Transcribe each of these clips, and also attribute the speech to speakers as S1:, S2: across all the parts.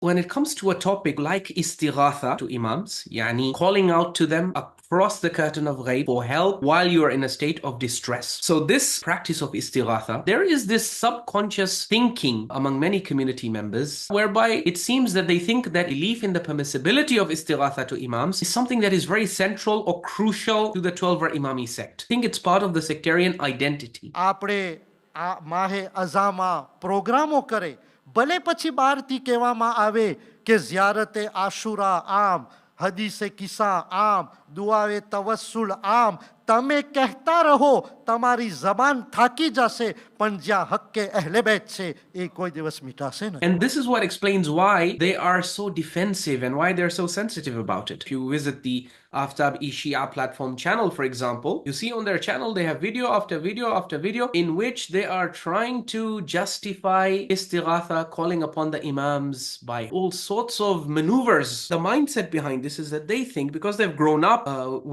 S1: When it comes to a topic like Istighatha to Imams, yani calling out to them across the curtain of ghaib for help while you are in a state of distress. So this practice of Istighatha, there is this subconscious thinking among many community members whereby it seems that they think that belief in the permissibility of Istighatha to Imams is something that is very central or crucial to the 12-ver Imami sect. I think it's part of the sectarian identity.
S2: આપણે આ માહે અઝામાં પ્રોગ્રામો કરે ભલે પછી બહારથી કહેવામાં આવે કે ઝિયારતે આશુરા આમ હદીસે કિસ્સા આમ દુઆએ તવસ્સુલ આમ તમે કહેતા રહો તમારી જબાન થાકી જશે પણ જ્યાં હક્કે અહલે બેત છે એ કોઈ દિવસ મિટાશે નહીં.
S1: And this is what explains why they are so defensive and why they're so sensitive about it. If you visit the AFTAB eShia platform channel, for example, you see on their channel they have video after video after video in which they are trying to justify Istighatha, calling upon the Imams by all sorts of maneuvers. The mindset behind this is that they think because they've grown up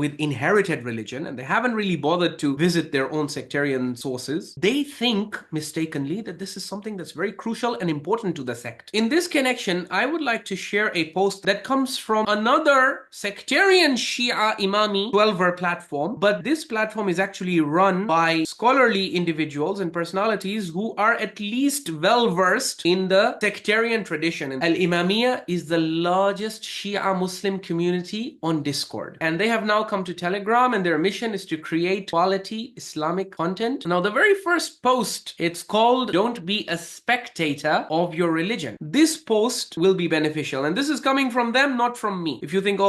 S1: with inherited religion and they haven't really bothered to visit their own sectarian sources, they think mistakenly that this is something that's very crucial and important to the sect. In this connection, I would like to share a post that comes from another sectarian Shia Imami 12-ver platform, but this platform is actually run by scholarly individuals and personalities who are at least well versed in the sectarian tradition. Al-Imamiyya is the largest Shia Muslim community on Discord, and they have now come to Telegram, and their mission is to create quality Islamic content. Now, the very first post, it's called "Don't be a spectator of your religion." This post will be beneficial, and this is coming from them, not from me. If you think,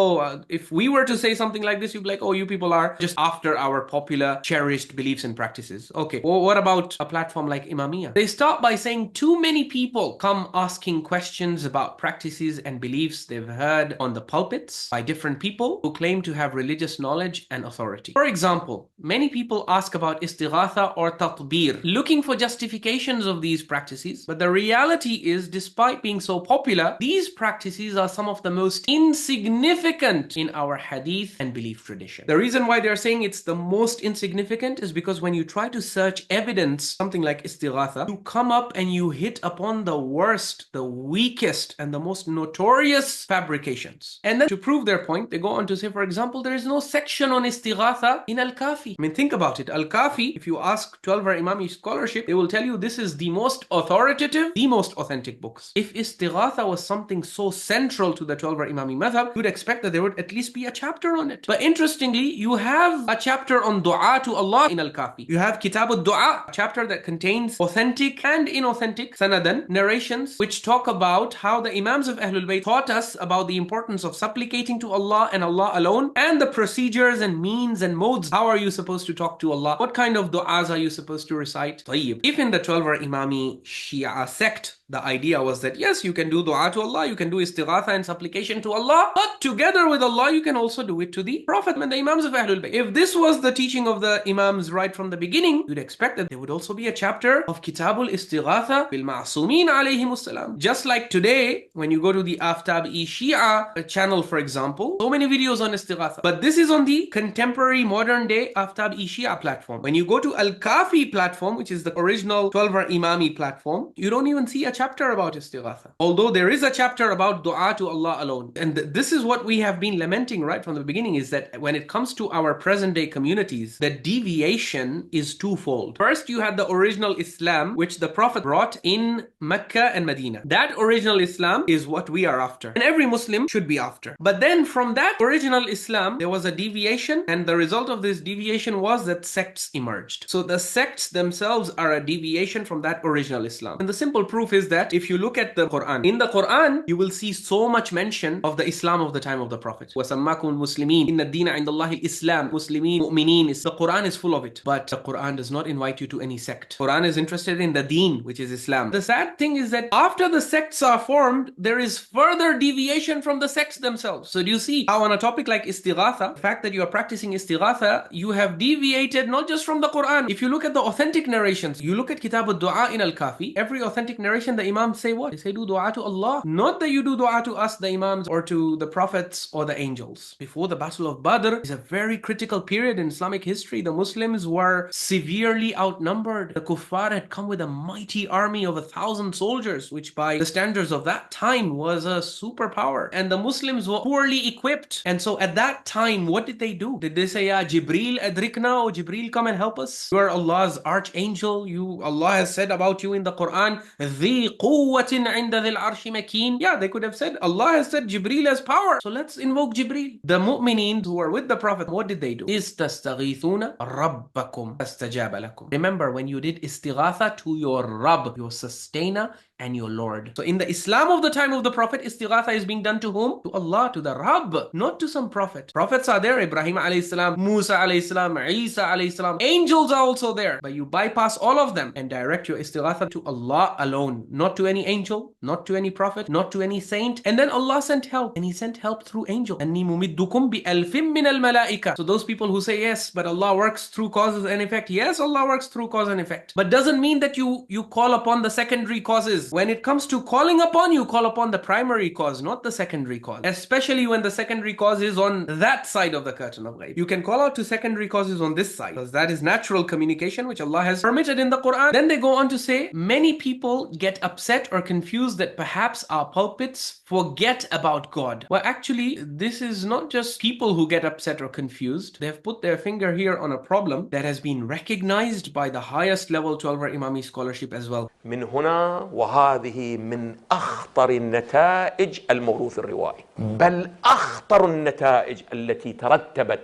S1: if we were to say something like this, you'd be like, oh, you people are just after our popular, cherished beliefs and practices. Okay, well, what about a platform like Imamiyya? They start by saying too many people come asking questions about practices and beliefs they've heard on the pulpits by different people who claim to have religious knowledge and authority. For example, many people ask about Istighatha or Tatbir, looking for justifications of these practices, but the reality is, despite being so popular, these practices are some of the most insignificant in our Hadith and belief tradition. The reason why they're saying it's the most insignificant is because when you try to search evidence, something like Istighatha, you come up and you hit upon the worst, the weakest, and the most notorious fabrications. And then to prove their point, they go on to say, for example, there is no section on Istighatha in Al-Kafi. I mean, think about it. Al-Kafi, if you ask 12-ver Imami scholarship, they will tell you this is the most authoritative, the most authentic books. If Istighatha was something so central to the 12-ver Imami madhab, you'd expect that there would at least be a chapter on it. But interestingly, you have a chapter on dua to Allah in Al-Kafi. You have Kitab al-Dua, a chapter that contains authentic and inauthentic sanadan narrations, which talk about how the Imams of Ahlul Bayt taught us about the importance of supplicating to Allah and Allah alone, and the procedures and means and modes. How are you supposed to talk to Allah? What kind of du'as are you supposed to recite? Tayyib. If in the 12-ver Imami Shia sect, the idea was that yes, you can do dua to Allah, you can do istighatha and supplication to Allah, but together with Allah, you can also do it to the Prophet and the Imams of Ahlul Bayt. If this was the teaching of the Imams right from the beginning, you'd expect that there would also be a chapter of Kitabul Istighatha bil Ma'sumin alayhimus salam. Just like today, when you go to the AFTAB eShia channel, for example, so many videos on Istighatha. But this is on the contemporary modern day AFTAB eShia platform. When you go to Al-Kafi platform, which is the original 12-ver Imami platform, you don't even see a chapter about Istighatha. Although there is a chapter about dua to Allah alone. And this is what we have been lamenting right from the beginning, is that when it comes to our present day communities, the deviation is twofold. First, you had the original Islam, which the Prophet brought in Mecca and Medina. That original Islam is what we are after, and every Muslim should be after. But then from that original Islam, there was a deviation, and the result of this deviation was that sects emerged. So the sects themselves are a deviation from that original Islam. And the simple proof is that if you look at the Quran, in the Quran, you will see so much mention of the Islam of the time of the Prophet. وَسَمَّاكُمُ الْمُسْلِمِينَ إِنَّ الدِّينَ عِنْدَ اللَّهِ الْإِسْلَامِ Muslimin, mu'mineen. The Quran is full of it. But the Quran does not invite you to any sect. Quran is interested in the deen, which is Islam. The sad thing is that after the sects are formed, there is further deviation from the sects themselves. So do you see how on a topic like Istighatha, the fact that you are practicing Istighatha, you have deviated not just from the Quran. If you look at the authentic narrations, you look at Kitab al-Dua in Al-Kafi, every authentic narration, and the Imams say what? They say do dua to Allah. Not that you do dua to us, the Imams, or to the Prophets or the angels. Before the Battle of Badr is a very critical period in Islamic history. The Muslims were severely outnumbered. The Kuffar had come with a mighty army of 1,000 soldiers, which by the standards of that time was a superpower. And the Muslims were poorly equipped. And so at that time, what did they do? Did they say, Ya Jibreel adrikna, or Jibreel come and help us? You are Allah's archangel. Allah has said about you in the Quran, ذِي قُوَّةٍ عِنْدَ ذِي الْعَرْشِ مَكِينٍ. Yeah, they could have said, Allah has said Jibreel has power. So let's invoke Jibreel. The mu'mineen who were with the Prophet, what did they do? إِسْتَسْتَغِيثُونَ رَبَّكُمْ فَاسْتَجَابَ لَكُمْ. Remember, when you did istighatha to your Rabb, your sustainer and your Lord. So in the Islam of the time of the Prophet, istighatha is being done to whom? To Allah, to the Rabb, not to some prophet. Prophets are there, Ibrahim alayhi salam, Musa alayhi salam, Isa alayhi salam. Angels are also there. But you bypass all of them and direct your istighatha to Allah alone, not to any angel, not to any prophet, not to any saint. And then Allah sent help, and He sent help through angel. أَنِّي مُمِدُّكُمْ بِأَلْفٍ مِّنَ الْمَلَائِكَةِ. So those people who say yes, but Allah works through causes and effect. Yes, Allah works through cause and effect. But doesn't mean that you call upon the secondary causes. When it comes to calling upon, you call upon the primary cause, not the secondary cause. Especially when the secondary cause is on that side of the curtain of ghaib. You can call out to secondary causes on this side, because that is natural communication, which Allah has permitted in the Quran. Then they go on to say, many people get upset or confused that perhaps our pulpits forget about God. Well, actually, this is not just people who get upset or confused. They've put their finger here on a problem that has been recognized by the highest level 12-hour Imami scholarship as well.
S3: من هنا وهذه من أخطر النتائج الموروث الروائي، بل أخطر النتائج التي ترتبت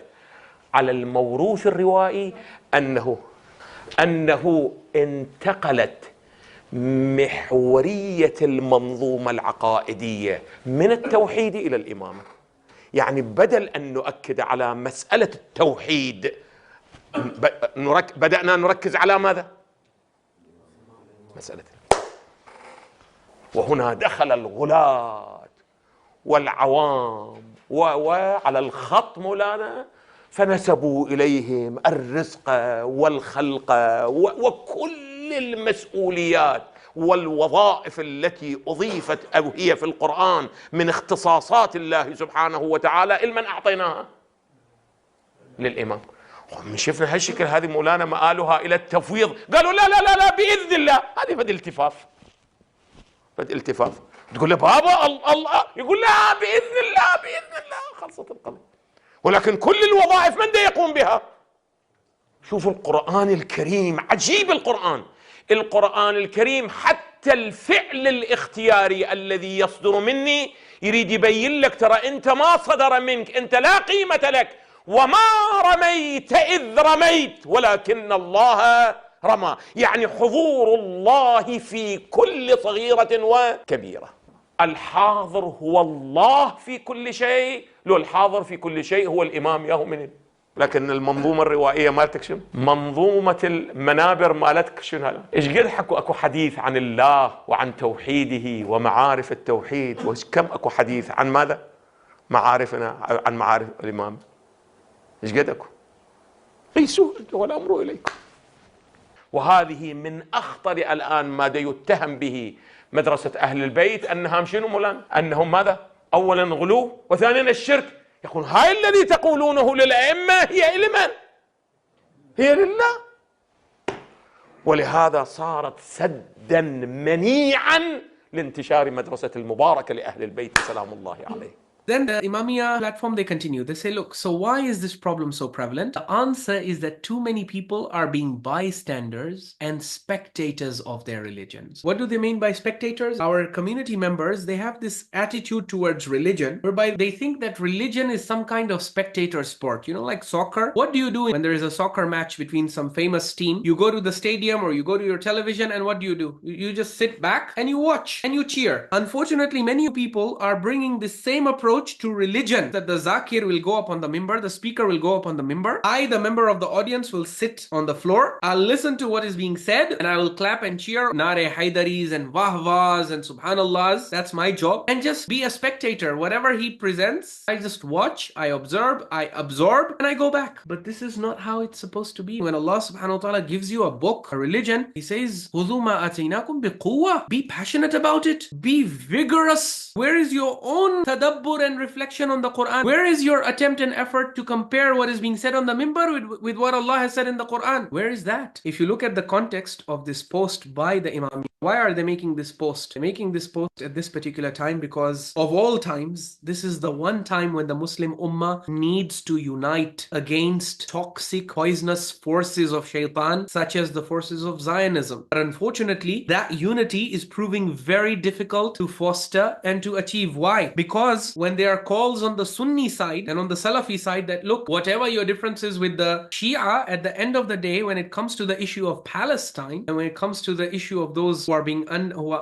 S3: على الموروث الروائي أنه انتقلت محورية المنظومة العقائدية من التوحيد إلى الإمامة. يعني بدل أن نؤكد على مسألة التوحيد بدأنا نركز على ماذا؟ مسألة. وهنا دخل الغلاة والعوام وعلى الخط مولانا، فنسبوا إليهم الرزق والخلق وكل المسؤوليات والوظائف التي أضيفت أو هي في القرآن من اختصاصات الله سبحانه وتعالى لمن أعطيناها؟ للإمام. من شفنا هالشكل هذه مولانا مآلها إلى التفويض. قالوا لا لا لا لا بإذن الله. هذه فد التفاف، فد التفاف. تقول له بابا الله، يقول لا بإذن الله بإذن الله. خلصت القضية. ولكن كل الوظائف من ده يقوم بها؟ شوفوا القرآن الكريم، عجيب القرآن الكريم حتى الفعل الاختياري الذي يصدر مني يريد يبين لك ترى أنت ما صدر منك، أنت لا قيمة لك، وما رميت إذ رميت ولكن الله رمى. يعني حضور الله في كل صغيرة وكبيرة. الحاضر هو الله في كل شيء، لو الحاضر في كل شيء هو الإمام يا مؤمنين. لكن المنظومة الروائية مالتك شنو؟ منظومة المنابر مالتك شنو هذا؟ ايش قد حكوا اكو حديث عن الله وعن توحيده ومعارف التوحيد، وايش كم اكو حديث عن ماذا؟ معارفنا، عن معارف الإمام. ايش قد اكو؟ قيسوه والأمر إليكم. وهذه من أخطر الآن ما يتهم به مدرسة أهل البيت، أنها شنو مولانا؟ أنهم ماذا؟ أولا غلو، وثانيا الشرك. يقول هاي الذي تقولونه للأئمة هي لمن؟ هي لله. ولهذا صارت سدا منيعا لانتشار مدرسة المباركة لأهل البيت سلام الله عليه.
S1: Then the Imamiyya platform, they continue. They say, look, so why is this problem so prevalent? The answer is that too many people are being bystanders and spectators of their religions. What do they mean by spectators? Our community members, they have this attitude towards religion whereby they think that religion is some kind of spectator sport, you know, like soccer. What do you do when there is a soccer match between some famous team? You go to the stadium or you go to your television, and what do? You just sit back and you watch and you cheer. Unfortunately, many people are bringing the same approach approach to religion, that the zakir will go up on the mimbar, the speaker will go up on the mimbar. I, the member of the audience, will sit on the floor. I'll listen to what is being said and I will clap and cheer, Nare Haidaris and Wahwas and Subhanallahs. That's my job. And just be a spectator. Whatever he presents, I just watch, I observe, I absorb, and I go back. But this is not how it's supposed to be. When Allah subhanahu wa ta'ala gives you a book, a religion, He says, خُذُوا مَا أَتَيْنَاكُمْ بِقُوَّةٍ. Be passionate about it. Be vigorous. Where is your own tadabbur and reflection on the Quran? Where is your attempt and effort to compare what is being said on the mimbar with what Allah has said in the Quran? Where is that? If you look at the context of this post by the Imam, why are they making this post? They're making this post at this particular time because of all times, this is the one time when the Muslim Ummah needs to unite against toxic, poisonous forces of shaitan, such as the forces of Zionism. But unfortunately, that unity is proving very difficult to foster and to achieve. Why? Because when there are calls on the Sunni side and on the Salafi side that, look, whatever your differences with the Shia, at the end of the day, when it comes to the issue of Palestine and when it comes to the issue of those who are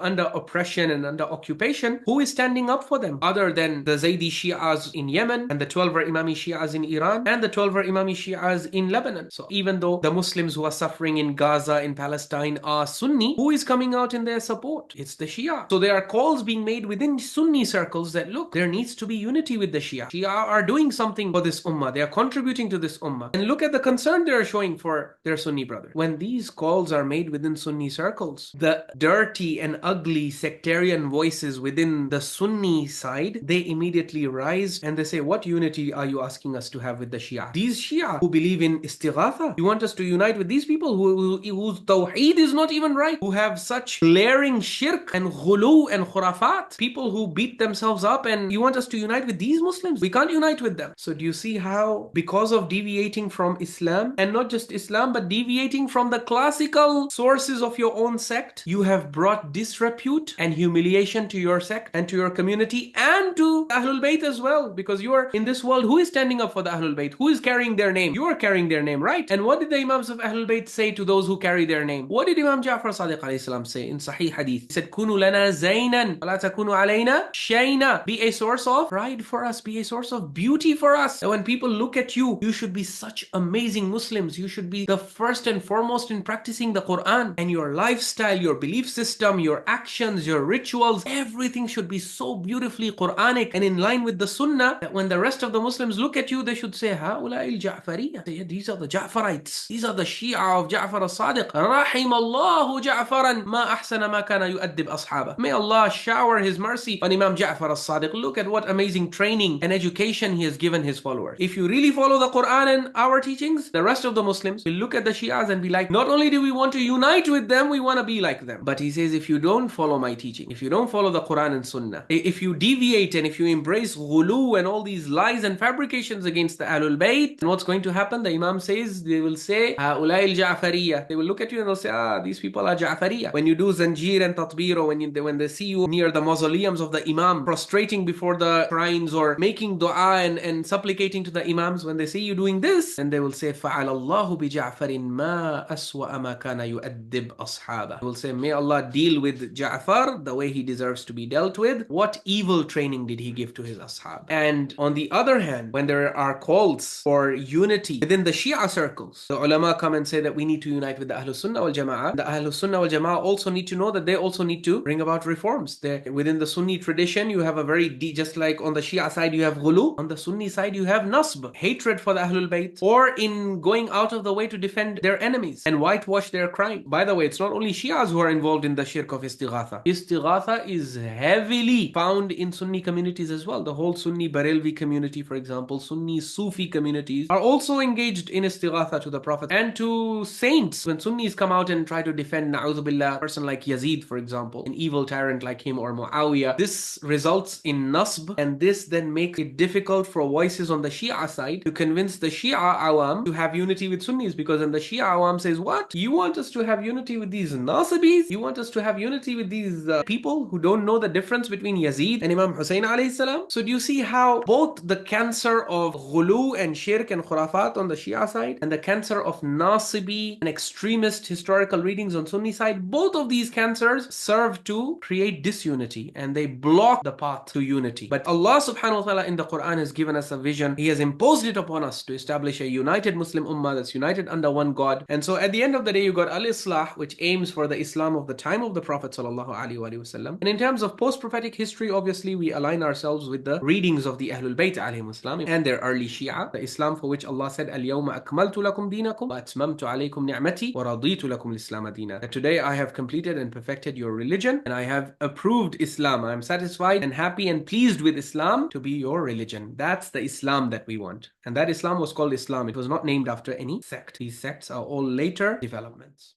S1: under oppression and under occupation, who is standing up for them other than the Zaydi Shias in Yemen and the 12er Imami Shias in Iran and the 12er Imami Shias in Lebanon? So even though the Muslims who are suffering in Gaza, in Palestine are Sunni, who is coming out in their support? It's the Shia. So there are calls being made within Sunni circles that, look, there needs to be unity with the Shia. Shia are doing something for this ummah. They are contributing to this ummah. And look at the concern they are showing for their Sunni brothers. When these calls are made within Sunni circles, the dirty and ugly sectarian voices within the Sunni side, they immediately rise and they say, what unity are you asking us to have with the Shia? These Shia who believe in Istighatha, you want us to unite with these people whose tawheed is not even right, who have such glaring shirk and ghulu and khurafat, people who beat themselves up, and you want us to unite with these Muslims? We can't unite with them. So do you see how, because of deviating from Islam, and not just Islam, but deviating from the classical sources of your own sect, you have brought disrepute and humiliation to your sect and to your community and to Ahlul Bayt as well, because you are in this world. Who is standing up for the Ahlul Bayt? Who is carrying their name? You are carrying their name, right? And what did the Imams of Ahlul Bayt say to those who carry their name? What did Imam Ja'far Sadiq alayhi salam say in Sahih Hadith? He said, Kunu lana zaynan, wa la takunu alayna shayna. Be a source of pride for us, be a source of beauty for us. And when people look at you, you should be such amazing Muslims. You should be the first and foremost in practicing the Quran, and your lifestyle, your belief system, your actions, your rituals, everything should be so beautifully Quranic and in line with the Sunnah that when the rest of the Muslims look at you, they should say, Haulai al-Ja'fariyah. These are the Ja'farites. These are the Shia of Ja'far al-Sadiq. Rahim Allahu Ja'faran ma ahsana ma kana yu'addib ashaba. May Allah shower His mercy on Imam Ja'far al-Sadiq. Look at what amazing training and education he has given his followers. If you really follow the Quran and our teachings, the rest of the Muslims will look at the Shias and be like, not only do we want to unite with them, we want to be like them. But he says, if you don't follow my teaching, if you don't follow the Quran and Sunnah, if you deviate and if you embrace ghulu and all these lies and fabrications against the Ahlul Bayt, then what's going to happen? The Imam says, they will say, Haulai al-Ja'fariyah. They will look at you and they'll say, these people are Ja'fariyah. When you do zanjir and tatbir, or when they see you near the mausoleums of the Imam, prostrating before the shrines or making dua and supplicating to the Imams, when they see you doing this, and they will say, فَعَلَ اللَّهُ بِجَعْفَرٍ مَا أَسْوَأَ مَا كَانَ يُؤَدِّبْ أَصْحَابَهُ. They will say, may Allah deal with Ja'far the way he deserves to be dealt with. What evil training did he give to his ashab? And on the other hand, when there are calls for unity within the Shia circles, the ulama come and say that we need to unite with the Ahlus Sunnah wal Jama'ah. The Ahlus Sunnah wal Jama'ah also need to know that they also need to bring about reforms. Within the Sunni tradition, you have a very just like on the Shia side you have ghulu, on the Sunni side you have nasb, hatred for the Ahlul Bayt, or in going out of the way to defend their enemies and whitewash their crime. By the way, it's not only Shias who are involved in the shirk of Istighatha. Istighatha is heavily found in Sunni communities as well. The whole Sunni Barelvi community, for example, Sunni Sufi communities are also engaged in Istighatha to the Prophet and to saints. When Sunnis come out and try to defend, na'udhu billah, a person like Yazid, for example, an evil tyrant like him, or Muawiyah, this results in nasb, and this then makes it difficult for voices on the Shia side to convince the Shia awam to have unity with Sunnis, because then the Shia awam says, what? You want us to have unity with these Nasibis? You want us to have unity with these people who don't know the difference between Yazid and Imam Hussein alayhi salam? So do you see how both the cancer of ghulu and shirk and khurafat on the Shia side and the cancer of nasibi and extremist historical readings on Sunni side, both of these cancers serve to create disunity and they block the path to unity. But Allah subhanahu wa ta'ala in the Quran has given us a vision. He has imposed it upon us to establish a united Muslim ummah that's united under one God. And so at the end of the day, you got al-Islah, which aims for the Islam of the time of the Prophet sallallahu alaihi wasallam. And in terms of post-prophetic history, obviously we align ourselves with the readings of the Ahlul Bayt alayhim salam and their early Shia, the Islam for which Allah said, "Al-yawma akmaltu lakum dinakum wa atmamtu alaykum ni'mati wa raditu lakum al-Islam dina." That today I have completed and perfected your religion and I have approved Islam. I am satisfied and happy and pleased with Islam to be your religion. That's the Islam that we want. And that Islam was called Islam. It was not named after any sect. These sects are all later developments.